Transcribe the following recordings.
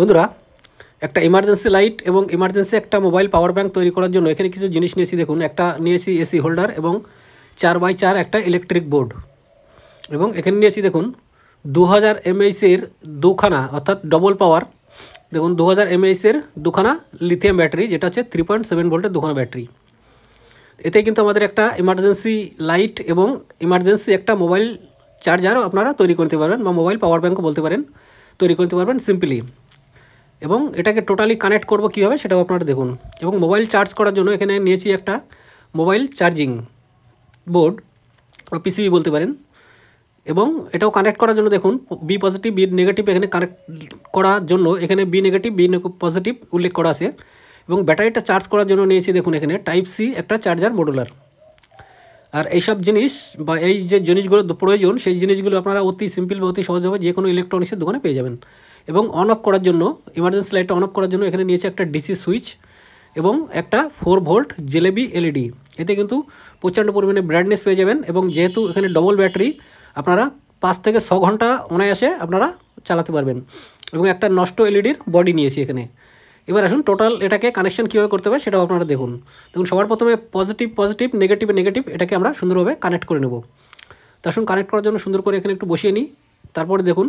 বন্ধুরা, একটা emergency light এবং ইমার্জেন্সি একটা মোবাইল পাওয়ার ব্যাঙ্ক তৈরি করার জন্য এখানে কিছু জিনিস নিয়েছি। দেখুন, একটা নিয়েছি এসি হোল্ডার এবং 4x4 একটা ইলেকট্রিক বোর্ড, এবং এখানে নিয়েছি দেখুন 2000 mAh-এর দুখানা, অর্থাৎ ডবল পাওয়ার। দেখুন 2000 mAh-এর দুখানা লিথিয়াম ব্যাটারি, যেটা হচ্ছে 3.7 ভোল্টের দুখানা ব্যাটারি। এতে কিন্তু আমাদের একটা ইমার্জেন্সি লাইট এবং ইমার্জেন্সি একটা মোবাইল চার্জারও আপনারা তৈরি করতে পারবেন, বা মোবাইল পাওয়ার ব্যাঙ্কও বলতে পারেন, তৈরি করতে পারবেন সিম্পলি। এবং এটাকে টোটালি কানেক্ট করব কীভাবে সেটাও আপনারা দেখুন। এবং মোবাইল চার্জ করার জন্য এখানে নিয়েছি একটা মোবাইল চার্জিং বোর্ড বা পিসিবি বলতে পারেন। এবং এটাও কানেক্ট করার জন্য দেখুন বি পজিটিভ বি নেগেটিভ এখানে কানেক্ট করার জন্য এখানে বি নেগেটিভ বি পজিটিভ উল্লেখ করা আছে। এবং ব্যাটারিটা চার্জ করার জন্য নিয়েছি দেখুন এখানে টাইপ সি একটা চার্জার মডুলার। আর এইসব জিনিস বা এই যে জিনিসগুলো প্রয়োজন, সেই জিনিসগুলো আপনারা অতি সিম্পল বা অতি সহজভাবে যে কোনো ইলেকট্রনিক্সের দোকানে পেয়ে যাবেন। এবং অন অফ করার জন্য, ইমার্জেন্সি লাইটটা অন অফ করার জন্য এখানে নিয়েছে একটা ডিসি সুইচ এবং একটা 4 ভোল্ট জেলেবি এলইডি। এতে কিন্তু প্রচণ্ড পরিমাণে ব্রাইটনেস পেয়ে যাবেন। এবং যেহেতু এখানে ডবল ব্যাটারি, আপনারা 5 থেকে 6 ঘন্টা অনায়াসে আপনারা চালাতে পারবেন। এবং একটা নষ্ট এলইডির বডি নিয়েছি এখানে। এবার আসুন টোটাল এটাকে কানেকশন কীভাবে করতে হবে সেটাও আপনারা দেখুন। সবার প্রথমে পজিটিভ পজিটিভ নেগেটিভ নেগেটিভ এটাকে আমরা সুন্দরভাবে কানেক্ট করে নেব। তা আসুন কানেক্ট করার জন্য সুন্দর করে এখানে একটু বসিয়ে নিই। তারপরে দেখুন,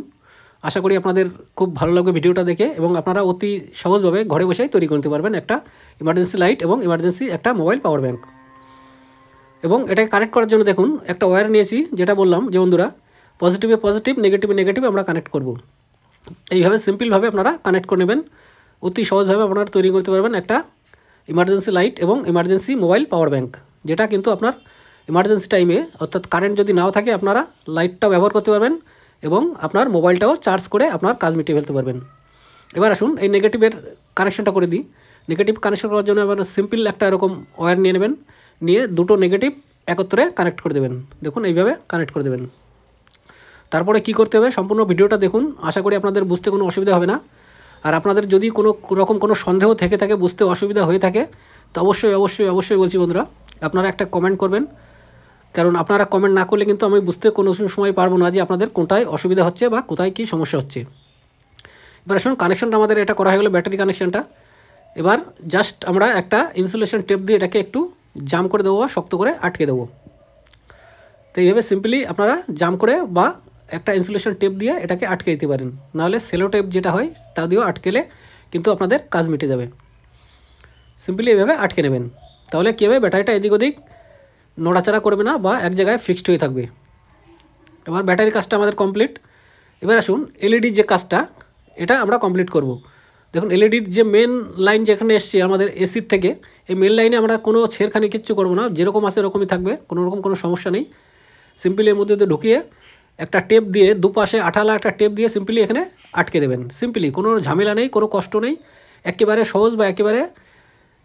আশা করি আপনাদের খুব ভালো লাগবে ভিডিওটা দেখে, এবং আপনারা অতি সহজভাবে ঘরে বসেই তৈরি করতে পারবেন একটা ইমার্জেন্সি লাইট এবং ইমার্জেন্সি একটা মোবাইল পাওয়ার ব্যাঙ্ক। এবং এটাকে কানেক্ট করার জন্য দেখুন একটা ওয়্যার নিয়েছি, যেটা বললাম যে বন্ধুরা পজিটিভে পজিটিভ নেগেটিভে নেগেটিভ আমরা কানেক্ট করব। এইভাবে সিম্পলভাবে আপনারা কানেক্ট করে নেবেন। অতি সহজভাবে আপনারা তৈরি করতে পারবেন একটা ইমার্জেন্সি লাইট এবং ইমার্জেন্সি মোবাইল পাওয়ার ব্যাঙ্ক, যেটা কিন্তু আপনার ইমার্জেন্সি টাইমে, অর্থাৎ কারেন্ট যদি নাও থাকে, আপনারা লাইটটাও ব্যবহার করতে পারবেন এবং আপনার মোবাইলটাও চার্জ করে আপনার কাজ মিটিয়ে ফেলতে পারবেন। এবার আসুন এই নেগেটিভের কানেকশনটা করে দিই। নেগেটিভ কানেকশন করার জন্য আপনারা সিম্পল একটা এরকম ওয়্যার নিয়ে নেবেন, নিয়ে দুটো নেগেটিভ একত্রে কানেক্ট করে দেবেন। দেখুন এইভাবে কানেক্ট করে দেবেন। তারপরে কি করতে হবে সম্পূর্ণ ভিডিওটা দেখুন, আশা করি আপনাদের বুঝতে কোনো অসুবিধা হবে না। আর আপনাদের যদি কোনো রকম কোনো সন্দেহ থেকে থাকে, বুঝতে অসুবিধা হয়ে থাকে, তো অবশ্যই অবশ্যই অবশ্যই বলছি বন্ধুরা, আপনারা একটা কমেন্ট করবেন। কারণ আপনারা কমেন্ট না করলে কিন্তু আমি বুঝতে কোনো সময় পারবো না যে আপনাদের কোথায় অসুবিধা হচ্ছে বা কোথায় কী সমস্যা হচ্ছে। এবার আসুন কানেকশনটা আমাদের এটা করা হয়ে গেলো, ব্যাটারি কানেকশনটা। এবার জাস্ট আমরা একটা ইনসুলেশন টেপ দিয়ে এটাকে একটু জাম করে দেবো বা শক্ত করে আটকে দেবো। তো এইভাবে সিম্পলি আপনারা জাম করে বা একটা ইনসুলেশন টেপ দিয়ে এটাকে আটকে দিতে পারেন। নাহলে সেলো টেপ যেটা হয় তা দিয়েও আটকেলে কিন্তু আপনাদের কাজ মিটে যাবে। সিম্পলি এইভাবে আটকে নেবেন, তাহলে কী হবে, ব্যাটারিটা এদিক ওদিক নড়াচড়া করবে না বা এক জায়গায় ফিক্সড হয়ে থাকবে। এবার ব্যাটারির কাজটা আমাদের কমপ্লিট। এবার আসুন এলইডির যে কাজটা, এটা আমরা কমপ্লিট করব। দেখুন এলইডির যে মেন লাইন যেখানে এসছে আমাদের এসির থেকে, এই মেন লাইনে আমরা কোনো ছেড়খানি কিচ্ছু করবো না, যেরকম আছে এরকমই থাকবে, কোনো রকম কোনো সমস্যা নেই। সিম্পলি এর মধ্যে ঢুকিয়ে একটা টেপ দিয়ে, দুপাশে আঠালা একটা টেপ দিয়ে সিম্পলি এখানে আটকে দেবেন। সিম্পলি কোনো ঝামেলা নেই, কোনো কষ্ট নেই, একেবারে সহজ বা একেবারে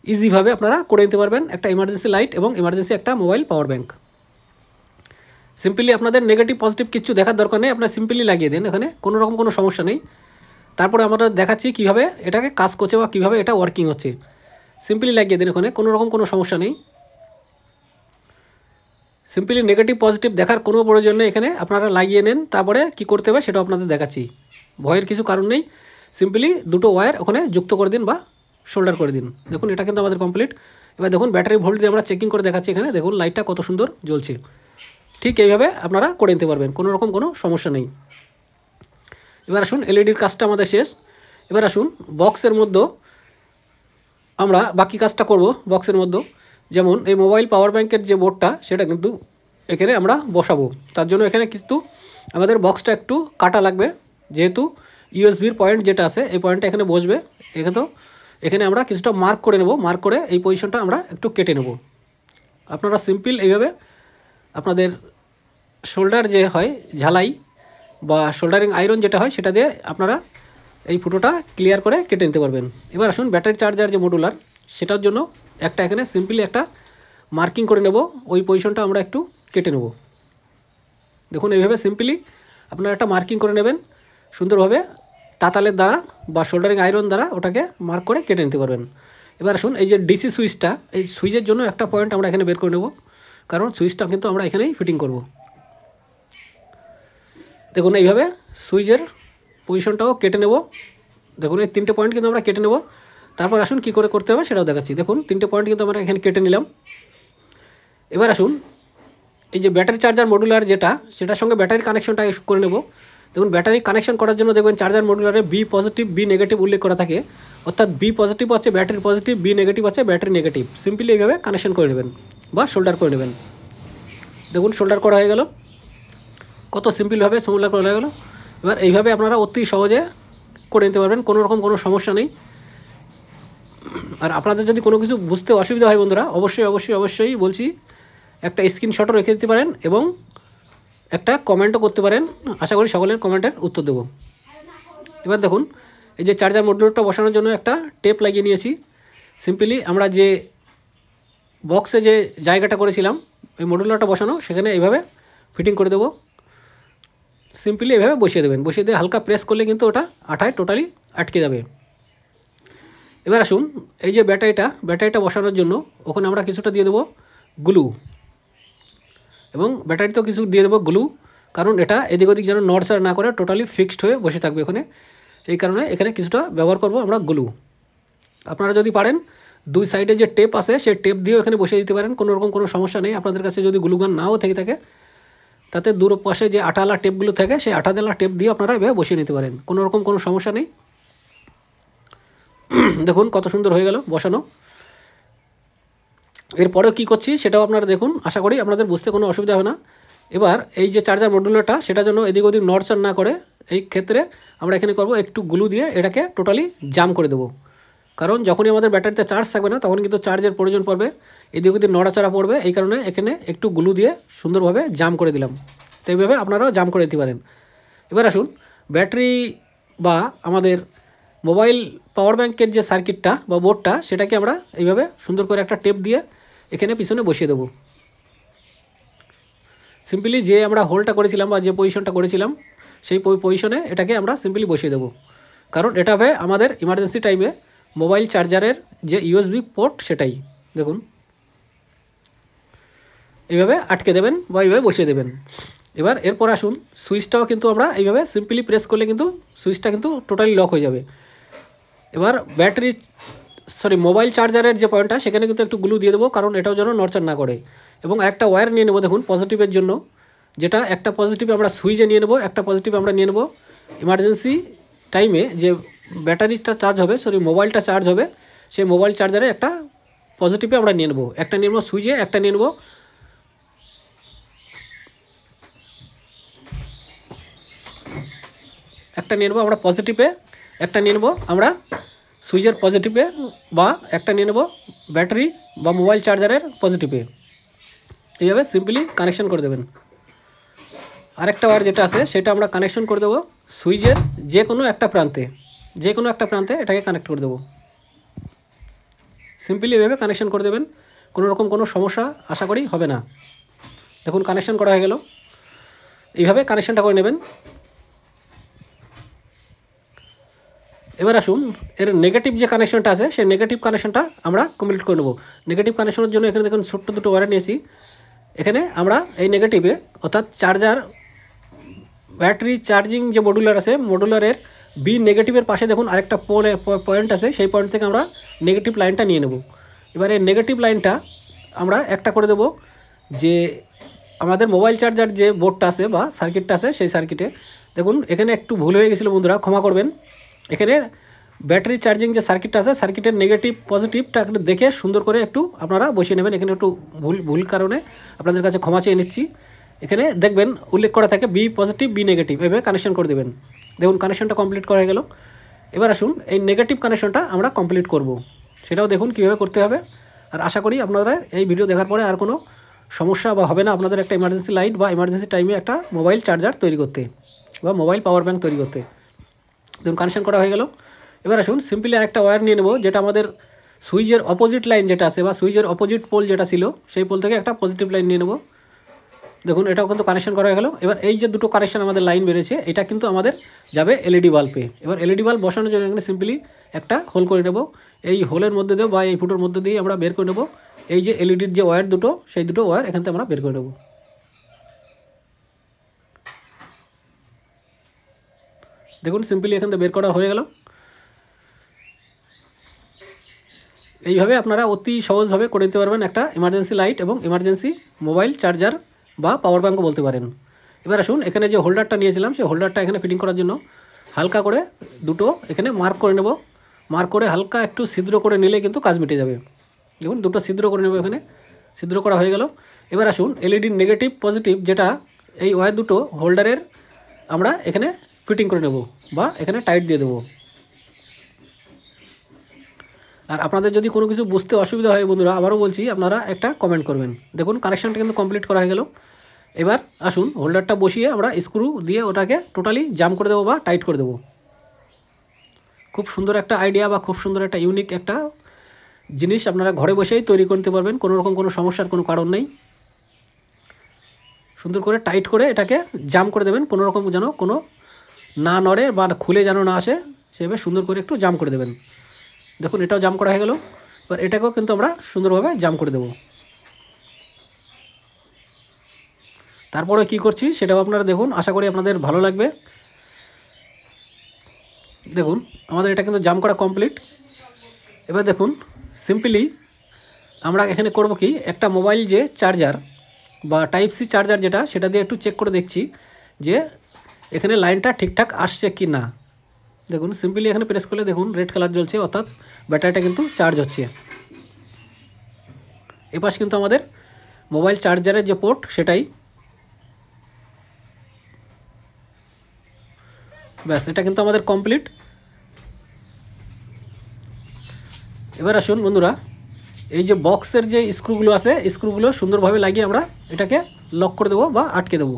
ইজিভাবে আপনারা করে নিতে পারবেন একটা ইমার্জেন্সি লাইট এবং ইমার্জেন্সি একটা মোবাইল পাওয়ার ব্যাঙ্ক। সিম্পলি আপনাদের নেগেটিভ পজিটিভ কিছু দেখার দরকার নেই, আপনারা সিম্পলি লাগিয়ে দেন, এখানে কোনো রকম কোনো সমস্যা নেই। তারপরে আমরা দেখাচ্ছি কীভাবে এটাকে কাজ করছে বা কীভাবে এটা ওয়ার্কিং হচ্ছে। সিম্পলি লাগিয়ে দেন, এখানে কোনো রকম কোনো সমস্যা নেই। সিম্পলি নেগেটিভ পজিটিভ দেখার কোনো প্রয়োজন নেই, এখানে আপনারা লাগিয়ে নেন। তারপরে কি করতে হবে সেটাও আপনাদের দেখাচ্ছি, ভয়ের কিছু কারণ নেই। সিম্পলি দুটো ওয়্যার ওখানে যুক্ত করে দিন বা শোল্ডার করে দিন। দেখুন এটা কিন্তু আমাদের কমপ্লিট। এবার দেখুন ব্যাটারি ভোল্ট দিয়ে আমরা চেকিং করে দেখাচ্ছি, এখানে দেখুন লাইটটা কত সুন্দর জ্বলছে। ঠিক এইভাবে আপনারা করে নিতে পারবেন, কোনো রকম কোনো সমস্যা নেই। এবার আসুন এলইডির কাজটা আমাদের শেষ। এবার আসুন বক্সের মধ্যে আমরা বাকি কাজটা করব। বক্সের মধ্যে যেমন এই মোবাইল পাওয়ার ব্যাঙ্কের যে বোর্ডটা, সেটা কিন্তু এখানে আমরা বসাবো। তার জন্য এখানে কিন্তু আমাদের বক্সটা একটু কাটা লাগবে, যেহেতু ইউএসবির পয়েন্ট যেটা আছে এই পয়েন্টটা এখানে বসবে। এখানে আমরা কিছুটা মার্ক করে নেব, মার্ক করে এই পজিশনটা আমরা একটু কেটে নেব। আপনারা সিম্পল এইভাবে আপনাদের শোল্ডার যে হয় ঝালাই বা শোল্ডারিং আয়রন যেটা হয়, সেটা দিয়ে আপনারা এই ফুটোটা ক্লিয়ার করে কেটে নিতে পারবেন। এবার আসুন ব্যাটারি চার্জার যে মডুলার, সেটার জন্য একটা এখানে সিম্পলি একটা মার্কিং করে নেব, ওই পজিশনটা আমরা একটু কেটে নেব। দেখুন এইভাবে সিম্পলি আপনারা একটা মার্কিং করে নেবেন সুন্দরভাবে, তাতালের দ্বারা বা শোল্ডারিং আয়রন দ্বারা ওটাকে মার্ক করে কেটে নিতে পারবেন। এবার আসুন এই যে ডিসি সুইচটা, এই সুইচের জন্য একটা পয়েন্ট আমরা এখানে বের করে নেব, কারণ সুইচটা কিন্তু আমরা এখানেই ফিটিং করব। দেখুন এইভাবে সুইচের পজিশনটাও কেটে নেব। দেখুন এই 3টে পয়েন্ট কিন্তু আমরা কেটে নেব। তারপর আসুন কী করে করতে হবে সেটাও দেখাচ্ছি। দেখুন 3টে পয়েন্ট কিন্তু আমরা এখানে কেটে নিলাম। এবার আসুন এই যে ব্যাটারি চার্জার মডুলার সেটার সঙ্গে ব্যাটারি কানেকশনটা করে নেব। দেখুন ব্যাটারি কানেকশন করার জন্য দেখবেন চার্জার মডুলারে বি পজিটিভ বি নেগেটিভ উল্লেখ করা থাকে, অর্থাৎ বি পজিটিভ হচ্ছে ব্যাটারি পজিটিভ, বি নেগেটিভ হচ্ছে ব্যাটারি নেগেটিভ। সিম্পলি এইভাবে কানেকশন করে নেবেন বা শোল্ডার করে নেবেন। দেখুন শোল্ডার করা হয়ে গেল, কত সিম্পলভাবে শোল্ডার করা হয়ে গেল। এবার এইভাবে আপনারা অতি সহজে করে নিতে পারবেন, কোনো রকম কোনো সমস্যা নেই। আর আপনাদের যদি কোনো কিছু বুঝতে অসুবিধা হয় বন্ধুরা, অবশ্যই বলছি একটা স্ক্রিনশটও রেখে দিতে পারেন এবং একটা কমেন্টও করতে পারেন। আশা করি সকলের কমেন্টের উত্তর দেব। এবার দেখুন এই যে চার্জার মডুলারটা বসানোর জন্য একটা টেপ লাগিয়ে নিয়েছি। সিম্পলি আমরা যে বক্সে যে জায়গাটা করেছিলাম এই মডুলারটা বসানো, সেখানে এইভাবে ফিটিং করে দেবো। সিম্পলি এভাবে বসিয়ে দেবেন, বসিয়ে দিয়ে হালকা প্রেস করলে কিন্তু ওটা আঠায় টোটালি আটকে যাবে। এবার আসুন এই যে ব্যাটারিটা বসানোর জন্য ওখানে আমরা কিছুটা দিয়ে দেবো গ্লু, এবং ব্যাটারিতেও কিছু দিয়ে দেবো গ্লু, কারণ এটা এদিক ওদিক যেন নড়চড় না করে টোটালি ফিক্সড হয়ে বসে থাকবে ওখানে। এই কারণে এখানে কিছুটা ব্যবহার করব আমরা গ্লু। আপনারা যদি পারেন দুই সাইডে যে টেপ আছে সেই টেপ দিয়েও এখানে বসিয়ে দিতে পারেন, কোনো রকম কোনো সমস্যা নেই। আপনাদের কাছে যদি গ্লু গান নাও থেকে থাকে তাতে দূর পাশে যে আটালা টেপগুলো থাকে সেই আটালা টেপ দিয়ে আপনারা এভাবে বসিয়ে নিতে পারেন, কোনো রকম কোনো সমস্যা নেই। দেখুন কত সুন্দর হয়ে গেল বসানো। এরপরেও কী করছি সেটাও আপনারা দেখুন, আশা করি আপনাদের বুঝতে কোনো অসুবিধা হবে না। এবার এই যে চার্জার মডুলারটা সেটা যেন এদিক ওদিক নড়চড় না করে, এই ক্ষেত্রে আমরা এখানে করব একটু গ্লু দিয়ে এটাকে টোটালি জাম করে দেবো। কারণ যখনই আমাদের ব্যাটারিতে চার্জ থাকবে না তখন কিন্তু চার্জের প্রয়োজন পড়বে, এদিক ওদিক নড়াচড়া পড়বে। এই কারণে এখানে একটু গ্লু দিয়ে সুন্দরভাবে জাম করে দিলাম। তো এইভাবে আপনারাও জাম করে দিতে পারেন। এবার আসুন ব্যাটারি বা আমাদের মোবাইল পাওয়ার ব্যাংকের যে সার্কিটটা বা বোর্ডটা সেটাকে আমরা এইভাবে সুন্দর করে একটা টেপ দিয়ে এখানে পিছনে বসিয়ে দেবো। সিম্পলি যে আমরা হোলটা করেছিলাম বা যে পজিশনটা করেছিলাম সেই পজিশনে এটাকে আমরা সিম্পলি বসিয়ে দেবো, কারণ এটা হবে আমাদের ইমার্জেন্সি টাইমে মোবাইল চার্জারের যে ইউএসবি পোর্ট সেটাই। দেখুন এইভাবে আটকে দেবেন বা এইভাবে বসিয়ে দেবেন। এবার এরপর আসুন সুইচটাও কিন্তু আমরা এইভাবে সিম্পলি প্রেস করলে কিন্তু সুইচটা কিন্তু টোটালি লক হয়ে যাবে। এবার মোবাইল চার্জারের যে পয়েন্টটা সেখানে কিন্তু একটু গ্লু দিয়ে দেবো, কারণ এটাও যেন নড়চড় না করে। এবং আরেকটা ওয়্যার নিয়ে নেবো দেখুন পজিটিভের জন্য, যেটা একটা পজিটিভ আমরা সুইচে নিয়ে নেবো, একটা পজিটিভ আমরা নিয়ে নেবো ইমার্জেন্সি টাইমে যে ব্যাটারিটা চার্জ হবে, মোবাইলটা চার্জ হবে, সেই মোবাইল চার্জারে একটা পজিটিভে আমরা নিয়ে নেবো, একটা নিয়ে নেবো সুইচে, একটা নিয়ে নেবো আমরা পজিটিভে, একটা নিয়ে নেবো আমরা সুইচের পজিটিভে, বা একটা নিয়ে নেবো ব্যাটারি বা মোবাইল চার্জারের পজিটিভে। এইভাবে সিম্পলি কানেকশন করে দেবেন। আরেকটা ওয়্যার যেটা আছে সেটা আমরা কানেকশন করে দেবো সুইচের যে কোনো একটা প্রান্তে এটাকে কানেক্ট করে দেবো। সিম্পলি এভাবে কানেকশন করে দেবেন, কোনো রকম কোনো সমস্যা আশা করি হবে না। দেখুন কানেকশন করা হয়ে গেল, এইভাবে কানেকশনটা করে নেবেন। এবার আসুন এর নেগেটিভ যে কানেকশনটা আছে সেই নেগেটিভ কানেকশনটা আমরা কমপ্লিট করে নেব। নেগেটিভ কানেকশনের জন্য এখানে দেখুন ছোট্ট দুটো ওয়্যার নিয়েছি। এখানে আমরা এই নেগেটিভে অর্থাৎ চার্জার ব্যাটারি চার্জিং যে মডুলার আছে মডুলারের বি নেগেটিভের পাশে দেখুন আরেকটা পয়েন্ট আছে, সেই পয়েন্ট থেকে আমরা নেগেটিভ লাইনটা নিয়ে নেব। এবার এই নেগেটিভ লাইনটা আমরা একটা করে দেব যে আমাদের মোবাইল চার্জার যে বোর্ডটা আছে বা সার্কিটটা আছে সেই সার্কিটে। দেখুন এখানে একটু ভুল হয়ে গেছিলো বন্ধুরা, ক্ষমা করবেন। এখানে ব্যাটারি চার্জিং যে সার্কিটটা আছে সার্কিটের নেগেটিভ পজিটিভটা একটু দেখে সুন্দর করে একটু আপনারা বসিয়ে নেবেন। এখানে একটু ভুল কারণে আপনাদের কাছে ক্ষমা চেয়ে নিচ্ছি। এখানে দেখবেন উল্লেখ করা থাকে বি পজিটিভ বি নেগেটিভ, এভাবে কানেকশন করে দেবেন। দেখুন কানেকশনটা কমপ্লিট করা গেল। এবার আসুন এই নেগেটিভ কানেকশনটা আমরা কমপ্লিট করব, সেটাও দেখুন কীভাবে করতে হবে। আর আশা করি আপনারা এই ভিডিও দেখার পরে আর কোনো সমস্যা বা হবে না আপনাদের একটা ইমার্জেন্সি লাইট বা ইমার্জেন্সি টাইমে একটা মোবাইল চার্জার তৈরি করতে বা মোবাইল পাওয়ার ব্যাঙ্ক তৈরি করতে। দেখুন কানেকশন করা হয়ে গেল। এবার আসুন সিম্পলি আরেকটা ওয়্যার নিয়ে নেব, যেটা আমাদের সুইচের অপোজিট লাইন যেটা আছে বা সুইচের অপোজিট পোল যেটা ছিল সেই পোল থেকে একটা পজিটিভ লাইন নিয়ে নেব। দেখুন এটাও কিন্তু কানেকশন করা হয়ে গেল। এবার এই যে দুটো কানেকশন আমাদের লাইন বেরিয়েছে এটা কিন্তু আমাদের যাবে এলইডি বাল্বে। এবার এলইডি বাল্ব বসানোর জন্য এখানে সিম্পলি একটা হোল করে নেব, এই হোলের মধ্যে দিয়ে বা এই ফুটোর মধ্যে দিয়ে আমরা বের করে নেব এই যে এলইডির যে ওয়্যার দুটো, সেই দুটো ওয়্যার এখান থেকে আমরা বের করে নেব। দেখুন সিম্পলি এখান থেকে বের করা হয়ে গেল। এইভাবে আপনারা অতি সহজভাবে করে নিতে পারবেন একটা ইমার্জেন্সি লাইট এবং ইমার্জেন্সি মোবাইল চার্জার বা পাওয়ার ব্যাঙ্কও বলতে পারেন। এবার আসুন, এখানে যে হোল্ডারটা নিয়েছিলাম সেই হোল্ডারটা এখানে ফিটিং করার জন্য হালকা করে দুটো এখানে মার্ক করে নেব। মার্ক করে হালকা একটু ছিদ্র করে নিলে কিন্তু কাজ মিটে যাবে। দেখুন দুটো ছিদ্র করে নেব, এখানে ছিদ্র করা হয়ে গেল। এবার আসুন, এলইডি নেগেটিভ পজিটিভ যেটা এই ওয়্যার দুটো হোল্ডারের আমরা এখানে ফিটিং করে নেব বা এখানে টাইট দিয়ে দেবো। আর আপনাদের যদি কোনো কিছু বুঝতে অসুবিধা হয় বন্ধুরা, আবারও বলছি, আপনারা একটা কমেন্ট করবেন। দেখুন কানেকশানটা কিন্তু কমপ্লিট করা হয়ে গেল। এবার আসুন, হোল্ডারটা বসিয়ে আমরা স্ক্রু দিয়ে ওটাকে টোটালি জাম করে দেবো বা টাইট করে দেবো। খুব সুন্দর একটা আইডিয়া বা খুব সুন্দর একটা ইউনিক একটা জিনিস আপনারা ঘরে বসেই তৈরি করতে পারবেন, কোনো রকম কোনো সমস্যার কোনো কারণ নেই। সুন্দর করে টাইট করে এটাকে জাম করে দেবেন, কোনো রকম যেন কোনো না নড়ে বা খুলে যেন না আসে, সেভাবে সুন্দর করে একটু জাম করে দেবেন। দেখুন এটাও জাম করা হয়ে গেল। এবার এটাকেও কিন্তু আমরা সুন্দরভাবে জাম করে দেব। তারপরে কি করছি সেটাও আপনারা দেখুন, আশা করি আপনাদের ভালো লাগবে। দেখুন আমাদের এটা কিন্তু জাম করা কমপ্লিট। এবার দেখুন সিম্পলি আমরা এখানে করব কি, একটা মোবাইল যে চার্জার বা টাইপ সি চার্জার যেটা, সেটা দিয়ে একটু চেক করে দেখছি যে এখানে লাইনটা ঠিকঠাক আসছে কি না। দেখুন সিম্পলি এখানে প্রেস করলে দেখুন রেড কালার জ্বলছে, অর্থাৎ ব্যাটারিটা কিন্তু চার্জ হচ্ছে। এপাশ কিন্তু আমাদের মোবাইল চার্জারের যে পোর্ট সেটাই, ব্যাস এটা কিন্তু আমাদের কমপ্লিট। এবার আসুন বন্ধুরা, এই যে বক্সের যে স্ক্রুগুলো আছে, স্ক্রুগুলো সুন্দরভাবে লাগিয়ে আমরা এটাকে লক করে দেবো বা আটকে দেবো।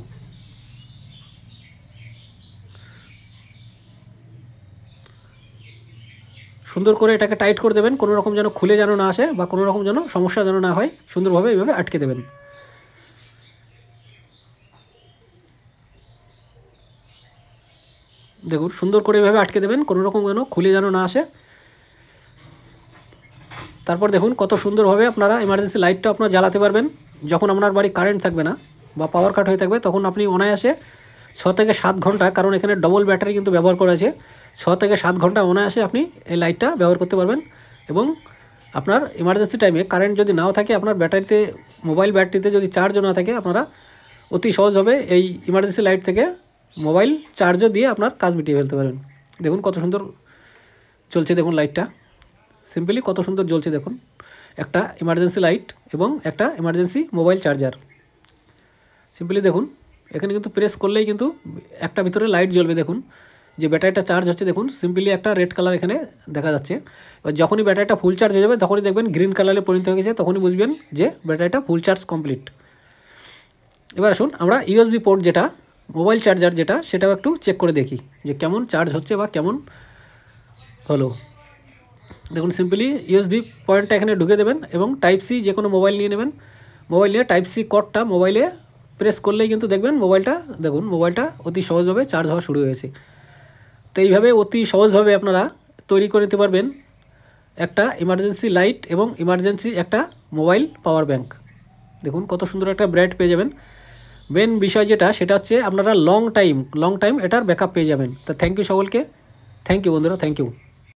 সুন্দর করে এটাকে টাইট করে দেবেন, কোনো রকম যেন খুলে যেন না আসে বা কোনো রকম যেন সমস্যা যেন না হয়, সুন্দরভাবে এইভাবে আটকে দেবেন। দেখুন সুন্দর করে এইভাবে আটকে দেবেন, কোনো রকম যেন খুলে যেন না আসে। তারপর দেখুন কত সুন্দরভাবে আপনারা ইমার্জেন্সি লাইটটা আপনারা জ্বালাতে পারবেন। যখন আপনার বাড়ি কারেন্ট থাকবে না বা পাওয়ার কাট হয়ে থাকবে, তখন আপনি অনায়াসে 6 থেকে 7 ঘন্টা, কারণ এখানে ডবল ব্যাটারি কিন্তু ব্যবহার করা আছে, 6 থেকে 7 ঘন্টা অনায়াসে আপনি এই লাইটটা ব্যবহার করতে পারবেন। এবং আপনার ইমার্জেন্সি টাইমে কারেন্ট যদি নাও থাকে, আপনার ব্যাটারিতে, মোবাইল ব্যাটারিতে যদি চার্জও না থাকে, আপনারা অতি সহজভাবে এই ইমার্জেন্সি লাইট থেকে মোবাইল চার্জও দিয়ে আপনার কাজ মিটিয়ে ফেলতে পারেন। দেখুন কত সুন্দর চলছে, দেখুন লাইটটা সিম্পলি কত সুন্দর জ্বলছে। দেখুন একটা ইমার্জেন্সি লাইট এবং একটা ইমার্জেন্সি মোবাইল চার্জার। সিম্পলি দেখুন এখানে কিন্তু প্রেস করলেই কিন্তু একটা ভিতরে লাইট জ্বলবে। দেখুন যে ব্যাটারিটা চার্জ হচ্ছে, দেখুন সিম্পলি একটা রেড কালার এখানে দেখা যাচ্ছে। এবার যখনই ব্যাটারিটা ফুল চার্জ হয়ে যাবে, তখনই দেখবেন গ্রিন কালারে পরিণত হয়ে গেছে, তখনই বুঝবেন যে ব্যাটারিটা ফুল চার্জ কমপ্লিট। এবার আসুন আমরা ইউএসবি পোর্ট যেটা, মোবাইল চার্জার যেটা, সেটাও একটু চেক করে দেখি যে কেমন চার্জ হচ্ছে বা কেমন হলো। দেখুন সিম্পলি ইউএসবি পয়েন্টটা এখানে ঢুকে দেবেন এবং টাইপ সি যে কোনো মোবাইল নিয়ে নেবেন। মোবাইল নিয়ে টাইপ সি কর্ডটা মোবাইলে প্রেস করলেই কিন্তু দেখবেন মোবাইলটা, দেখুন মোবাইলটা অতি সহজভাবে চার্জ হওয়া শুরু হয়েছে। তো এইভাবে অতি সহজভাবে আপনারা তৈরি করে নিতে পারবেন একটা ইমার্জেন্সি লাইট এবং ইমার্জেন্সি একটা মোবাইল পাওয়ার ব্যাঙ্ক। দেখুন কত সুন্দর একটা ব্রাইট পেয়ে যাবেন। মেন বিষয় যেটা, সেটা হচ্ছে আপনারা লং টাইম এটার ব্যাকআপ পেয়ে যাবেন। তো থ্যাংক ইউ সকলকে, থ্যাংক ইউ বন্ধুরা, থ্যাংক ইউ।